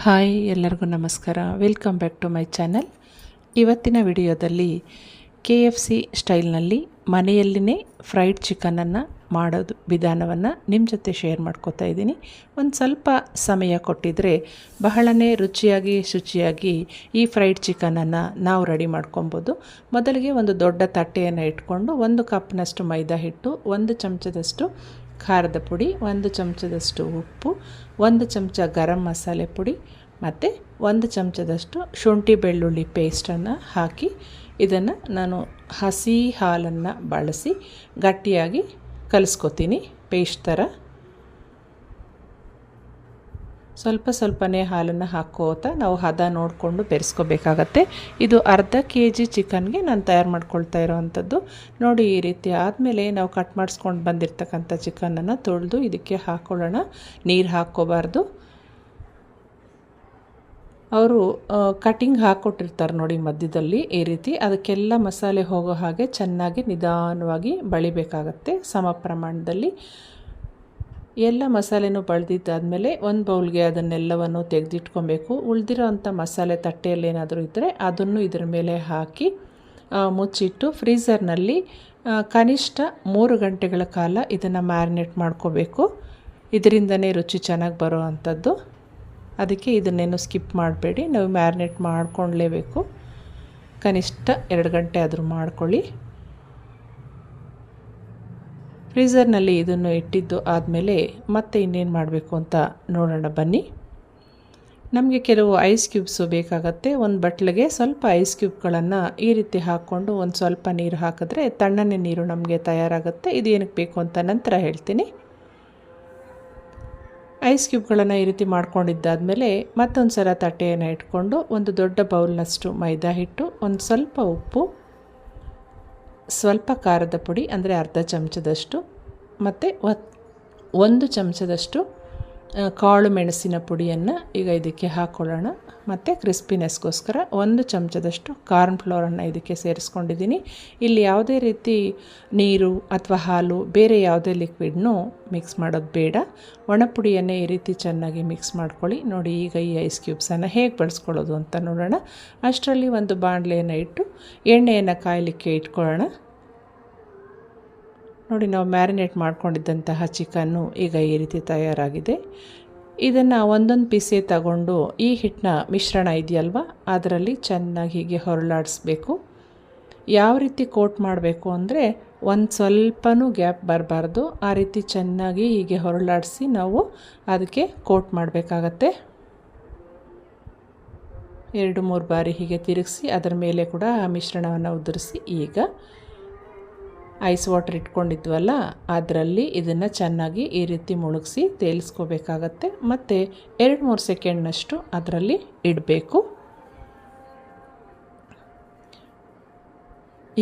Hi ಎಲ್ಲರಿಗೂ ನಮಸ್ಕಾರ. Welcome back to my channel. ಇವತ್ತಿನ ವಿಡಿಯೋದಲ್ಲಿ KFC ಸ್ಟೈಲ್ನಲ್ಲಿ ಮನೆಯಲ್ಲಿನೇ ಫ್ರೈಡ್ ಚಿಕನನ್ನು ಮಾಡೋದು ವಿಧಾನವನ್ನು ನಿಮ್ಮ ಜೊತೆ ಶೇರ್ ಮಾಡ್ಕೋತಾ ಇದ್ದೀನಿ. ಒಂದು ಸ್ವಲ್ಪ ಸಮಯ ಕೊಟ್ಟಿದ್ದರೆ ಬಹಳನೇ ರುಚಿಯಾಗಿ ಶುಚಿಯಾಗಿ ಈ ಫ್ರೈಡ್ ಚಿಕನನ್ನು ನಾವು ರೆಡಿ ಮಾಡ್ಕೊಬೋದು. ಮೊದಲಿಗೆ ಒಂದು ದೊಡ್ಡ ತಟ್ಟೆಯನ್ನು ಇಟ್ಕೊಂಡು 1 ಕಪ್ನಷ್ಟು ಮೈದಾ ಹಿಟ್ಟು, 1 ಚಮಚದಷ್ಟು ಖಾರದ ಪುಡಿ, 1 ಚಮಚದಷ್ಟು ಉಪ್ಪು, 1 ಚಮಚ ಗರಂ ಮಸಾಲೆ ಪುಡಿ ಮತ್ತು 1 ಚಮಚದಷ್ಟು ಶುಂಠಿ ಬೆಳ್ಳುಳ್ಳಿ ಪೇಸ್ಟನ್ನು ಹಾಕಿ ಇದನ್ನು ನಾನು ಹಸಿ ಹಾಲನ್ನು ಬಳಸಿ ಗಟ್ಟಿಯಾಗಿ ಕಲಿಸ್ಕೊತೀನಿ. ಪೇಸ್ಟ್ ಥರ ಸ್ವಲ್ಪ ಸ್ವಲ್ಪನೇ ಹಾಲನ್ನು ಹಾಕೋತಾ ನಾವು ಹದ ನೋಡಿಕೊಂಡು ಬೆರೆಸ್ಕೋಬೇಕಾಗತ್ತೆ. ಇದು ಅರ್ಧ kg ಚಿಕನ್ಗೆ ನಾನು ತಯಾರು ಮಾಡ್ಕೊಳ್ತಾ ಇರೋವಂಥದ್ದು. ನೋಡಿ, ಈ ರೀತಿ ಆದಮೇಲೆ ನಾವು ಕಟ್ ಮಾಡಿಸ್ಕೊಂಡು ಬಂದಿರತಕ್ಕಂಥ ಚಿಕನನ್ನು ತೊಳೆದು ಇದಕ್ಕೆ ಹಾಕ್ಕೊಳ್ಳೋಣ. ನೀರು ಹಾಕ್ಕೋಬಾರ್ದು. ಅವರು ಕಟಿಂಗ್ ಹಾಕ್ಕೊಟ್ಟಿರ್ತಾರೆ ನೋಡಿ ಮಧ್ಯದಲ್ಲಿ, ಈ ರೀತಿ ಅದಕ್ಕೆಲ್ಲ ಮಸಾಲೆ ಹೋಗೋ ಹಾಗೆ ಚೆನ್ನಾಗಿ ನಿಧಾನವಾಗಿ ಬಳಿಬೇಕಾಗತ್ತೆ. ಸಮ ಪ್ರಮಾಣದಲ್ಲಿ ಎಲ್ಲ ಮಸಾಲೆನೂ ಬಳ್ದಿದ್ದಾದಮೇಲೆ ಒಂದು ಬೌಲ್ಗೆ ಅದನ್ನೆಲ್ಲವನ್ನು ತೆಗೆದಿಟ್ಕೊಬೇಕು. ಉಳಿದಿರೋ ಅಂಥ ಮಸಾಲೆ ತಟ್ಟೆಯಲ್ಲಿ ಏನಾದರೂ ಇದ್ದರೆ ಅದನ್ನು ಇದರ ಮೇಲೆ ಹಾಕಿ ಮುಚ್ಚಿಟ್ಟು ಫ್ರೀಝರ್ನಲ್ಲಿ ಕನಿಷ್ಠ 3 ಗಂಟೆಗಳ ಕಾಲ ಇದನ್ನು ಮ್ಯಾರಿನೇಟ್ ಮಾಡ್ಕೋಬೇಕು. ಇದರಿಂದನೇ ರುಚಿ ಚೆನ್ನಾಗಿ ಬರೋ ಅಂಥದ್ದು. ಅದಕ್ಕೆ ಇದನ್ನೇನು ಸ್ಕಿಪ್ ಮಾಡಬೇಡಿ, ನಾವು ಮ್ಯಾರಿನೇಟ್ ಮಾಡ್ಕೊಳ್ಳೇಬೇಕು. ಕನಿಷ್ಠ 2 ಗಂಟೆ ಆದರೂ ಮಾಡ್ಕೊಳ್ಳಿ. ಫ್ರೀಝರ್ನಲ್ಲಿ ಇದನ್ನು ಇಟ್ಟಿದ್ದು ಆದಮೇಲೆ ಮತ್ತೆ ಇನ್ನೇನು ಮಾಡಬೇಕು ಅಂತ ನೋಡೋಣ ಬನ್ನಿ. ನಮಗೆ ಕೆಲವು ಐಸ್ ಕ್ಯೂಬ್ಸು ಬೇಕಾಗತ್ತೆ. ಒಂದು ಬಟ್ಲಿಗೆ ಸ್ವಲ್ಪ ಐಸ್ ಕ್ಯೂಬ್ಗಳನ್ನು ಈ ರೀತಿ ಹಾಕ್ಕೊಂಡು ಒಂದು ಸ್ವಲ್ಪ ನೀರು ಹಾಕಿದ್ರೆ ತಣ್ಣನೆ ನೀರು ನಮಗೆ ತಯಾರಾಗುತ್ತೆ. ಇದು ಏನಕ್ಕೆ ಬೇಕು ಅಂತ ನಂತರ ಹೇಳ್ತೀನಿ. ಐಸ್ ಕ್ಯೂಬ್ಗಳನ್ನು ಈ ರೀತಿ ಮಾಡ್ಕೊಂಡಿದ್ದಾದಮೇಲೆ ಮತ್ತೊಂದು ಸಲ ತಟ್ಟೆಯನ್ನು ಇಟ್ಕೊಂಡು ಒಂದು ದೊಡ್ಡ ಬೌಲ್ನಷ್ಟು ಮೈದಾ ಹಿಟ್ಟು, ಒಂದು ಸ್ವಲ್ಪ ಉಪ್ಪು, ಸ್ವಲ್ಪ ಖಾರದ ಪುಡಿ ಅಂದರೆ ಅರ್ಧ ಚಮಚದಷ್ಟು, ಮತ್ತು 1 ಚಮಚದಷ್ಟು ಕಾಳು ಮೆಣಸಿನ ಪುಡಿಯನ್ನು ಈಗ ಇದಕ್ಕೆ ಹಾಕ್ಕೊಳ್ಳೋಣ. ಮತ್ತು ಕ್ರಿಸ್ಪಿನೆಸ್ಗೋಸ್ಕರ 1 ಚಮಚದಷ್ಟು ಕಾರ್ನ್ ಫ್ಲೋರನ್ನು ಇದಕ್ಕೆ ಸೇರಿಸ್ಕೊಂಡಿದ್ದೀನಿ. ಇಲ್ಲಿ ಯಾವುದೇ ರೀತಿ ನೀರು ಅಥವಾ ಹಾಲು ಬೇರೆ ಯಾವುದೇ ಲಿಕ್ವಿಡ್ನೂ ಮಿಕ್ಸ್ ಮಾಡೋದು ಬೇಡ. ಒಣಪುಡಿಯನ್ನೇ ಈ ರೀತಿ ಚೆನ್ನಾಗಿ ಮಿಕ್ಸ್ ಮಾಡ್ಕೊಳ್ಳಿ. ನೋಡಿ, ಈಗ ಈ ಐಸ್ ಕ್ಯೂಬ್ಸನ್ನು ಹೇಗೆ ಬಳಸ್ಕೊಳ್ಳೋದು ಅಂತ ನೋಡೋಣ. ಅಷ್ಟರಲ್ಲಿ ಒಂದು ಬಾಣಲೆಯನ್ನು ಇಟ್ಟು ಎಣ್ಣೆಯನ್ನು ಕಾಯಲಿಕ್ಕೆ ಇಟ್ಕೊಳ್ಳೋಣ. ನೋಡಿ, ನಾವು ಮ್ಯಾರಿನೇಟ್ ಮಾಡ್ಕೊಂಡಿದ್ದಂತಹ ಚಿಕನ್ನು ಈಗ ಈ ರೀತಿ ತಯಾರಾಗಿದೆ. ಇದನ್ನು ಒಂದೊಂದು ಪೀಸೇ ತಗೊಂಡು ಈ ಹಿಟ್ಟಿನ ಮಿಶ್ರಣ ಇದೆಯಲ್ವ ಅದರಲ್ಲಿ ಚೆನ್ನಾಗಿ ಹೀಗೆ ಹೊರಳಾಡಿಸ್ಬೇಕು. ಯಾವ ರೀತಿ ಕೋಟ್ ಮಾಡಬೇಕು ಅಂದರೆ ಒಂದು ಸ್ವಲ್ಪನೂ ಗ್ಯಾಪ್ ಬರಬಾರ್ದು. ಆ ರೀತಿ ಚೆನ್ನಾಗಿ ಹೀಗೆ ಹೊರಳಾಡಿಸಿ ನಾವು ಅದಕ್ಕೆ ಕೋಟ್ ಮಾಡಬೇಕಾಗತ್ತೆ. 2-3 ಬಾರಿ ಹೀಗೆ ತಿರುಗಿಸಿ ಅದರ ಮೇಲೆ ಕೂಡ ಆ ಮಿಶ್ರಣವನ್ನು ಉದುರಿಸಿ ಈಗ ಐಸ್ ವಾಟರ್ ಇಟ್ಕೊಂಡಿದ್ವಲ್ಲ ಅದರಲ್ಲಿ ಇದನ್ನು ಚೆನ್ನಾಗಿ ಈ ರೀತಿ ಮುಳುಗಿಸಿ ತೇಲಿಸ್ಕೋಬೇಕಾಗತ್ತೆ. ಮತ್ತು 2-3 ಸೆಕೆಂಡ್ನಷ್ಟು ಅದರಲ್ಲಿ ಇಡಬೇಕು.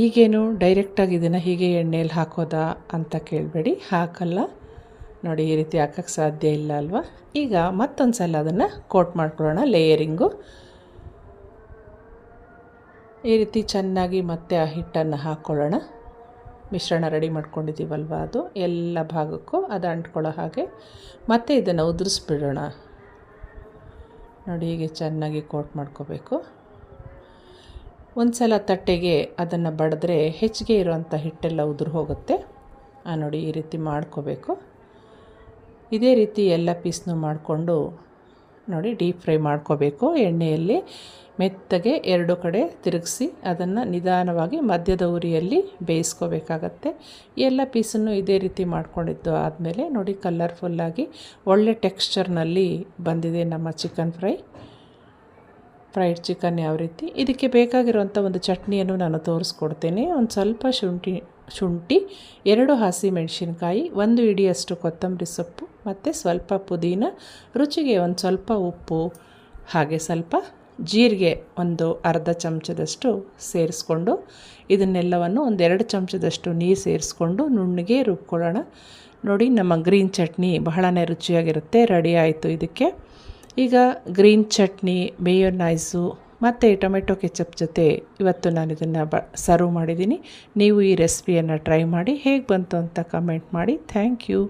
ಈಗೇನು ಡೈರೆಕ್ಟಾಗಿ ಇದನ್ನು ಹೀಗೆ ಎಣ್ಣೆಯಲ್ಲಿ ಹಾಕೋದಾ ಅಂತ ಕೇಳಬೇಡಿ, ಹಾಕಲ್ಲ. ನೋಡಿ, ಈ ರೀತಿ ಹಾಕೋಕ್ಕೆ ಸಾಧ್ಯ ಇಲ್ಲ ಅಲ್ವಾ. ಈಗ ಮತ್ತೊಂದು ಸಲ ಅದನ್ನು ಕೋಟ್ ಮಾಡ್ಕೊಳ್ಳೋಣ, ಲೇಯರಿಂಗು. ಈ ರೀತಿ ಚೆನ್ನಾಗಿ ಮತ್ತೆ ಆ ಹಿಟ್ಟನ್ನು ಹಾಕ್ಕೊಳ್ಳೋಣ. ಮಿಶ್ರಣ ರೆಡಿ ಮಾಡ್ಕೊಂಡಿದ್ದೀವಲ್ವ ಅದು ಎಲ್ಲ ಭಾಗಕ್ಕೂ ಅದು ಅಂಟ್ಕೊಳ್ಳೋ ಹಾಗೆ. ಮತ್ತು ಇದನ್ನು ಉದುರಿಸ್ಬಿಡೋಣ. ನೋಡಿ, ಹೀಗೆ ಚೆನ್ನಾಗಿ ಕೋಟ್ ಮಾಡ್ಕೋಬೇಕು. ಒಂದು ಸಲ ತಟ್ಟೆಗೆ ಅದನ್ನು ಬಡಿದ್ರೆ ಹೆಚ್ಚಿಗೆ ಇರುವಂಥ ಹಿಟ್ಟೆಲ್ಲ ಉದುರು ಹೋಗುತ್ತೆ. ನೋಡಿ, ಈ ರೀತಿ ಮಾಡ್ಕೋಬೇಕು. ಇದೇ ರೀತಿ ಎಲ್ಲ ಪೀಸ್ನೂ ಮಾಡಿಕೊಂಡು ನೋಡಿ ಡೀಪ್ ಫ್ರೈ ಮಾಡ್ಕೋಬೇಕು. ಎಣ್ಣೆಯಲ್ಲಿ ಮೆತ್ತಗೆ 2 ಕಡೆ ತಿರುಗಿಸಿ ಅದನ್ನು ನಿಧಾನವಾಗಿ ಮಧ್ಯದ ಉರಿಯಲ್ಲಿ ಬೇಯಿಸ್ಕೋಬೇಕಾಗತ್ತೆ. ಎಲ್ಲ ಪೀಸನ್ನು ಇದೇ ರೀತಿ ಮಾಡ್ಕೊಂಡಿದ್ದು ಆದಮೇಲೆ ನೋಡಿ, ಕಲರ್ಫುಲ್ಲಾಗಿ ಒಳ್ಳೆ ಟೆಕ್ಸ್ಚರ್ನಲ್ಲಿ ಬಂದಿದೆ ನಮ್ಮ ಚಿಕನ್ ಫ್ರೈಡ್ ಚಿಕನ್. ಯಾವ ರೀತಿ ಇದಕ್ಕೆ ಬೇಕಾಗಿರುವಂಥ ಒಂದು ಚಟ್ನಿಯನ್ನು ನಾನು ತೋರಿಸ್ಕೊಡ್ತೇನೆ. ಒಂದು ಸ್ವಲ್ಪ ಶುಂಠಿ, 2 ಹಸಿ ಮೆಣಸಿನ್ಕಾಯಿ, 1 ಇಡಿಯಷ್ಟು ಕೊತ್ತಂಬರಿ ಸೊಪ್ಪು ಮತ್ತು ಸ್ವಲ್ಪ ಪುದೀನ, ರುಚಿಗೆ ಒಂದು ಸ್ವಲ್ಪ ಉಪ್ಪು, ಹಾಗೆ ಸ್ವಲ್ಪ ಜೀರಿಗೆ ಒಂದು ಅರ್ಧ ಚಮಚದಷ್ಟು ಸೇರಿಸ್ಕೊಂಡು ಇದನ್ನೆಲ್ಲವನ್ನು 1-2 ಚಮಚದಷ್ಟು ನೀರು ಸೇರಿಸ್ಕೊಂಡು ನುಣ್ಣಗೆ ರುಬ್ಕೊಳ್ಳೋಣ. ನೋಡಿ, ನಮ್ಮ ಗ್ರೀನ್ ಚಟ್ನಿ ಬಹಳನೇ ರುಚಿಯಾಗಿರುತ್ತೆ. ರೆಡಿ ಆಯಿತು. ಇದಕ್ಕೆ ಈಗ ಗ್ರೀನ್ ಚಟ್ನಿ, ಮೇಯೋನೈಸು ಮತ್ತು ಟೊಮೆಟೊ ಕೆಚಪ್ ಜೊತೆ ಇವತ್ತು ನಾನು ಇದನ್ನು ಸರ್ವ್ ಮಾಡಿದ್ದೀನಿ. ನೀವು ಈ ರೆಸಿಪಿಯನ್ನು ಟ್ರೈ ಮಾಡಿ ಹೇಗೆ ಬಂತು ಅಂತ ಕಮೆಂಟ್ ಮಾಡಿ. Thank you.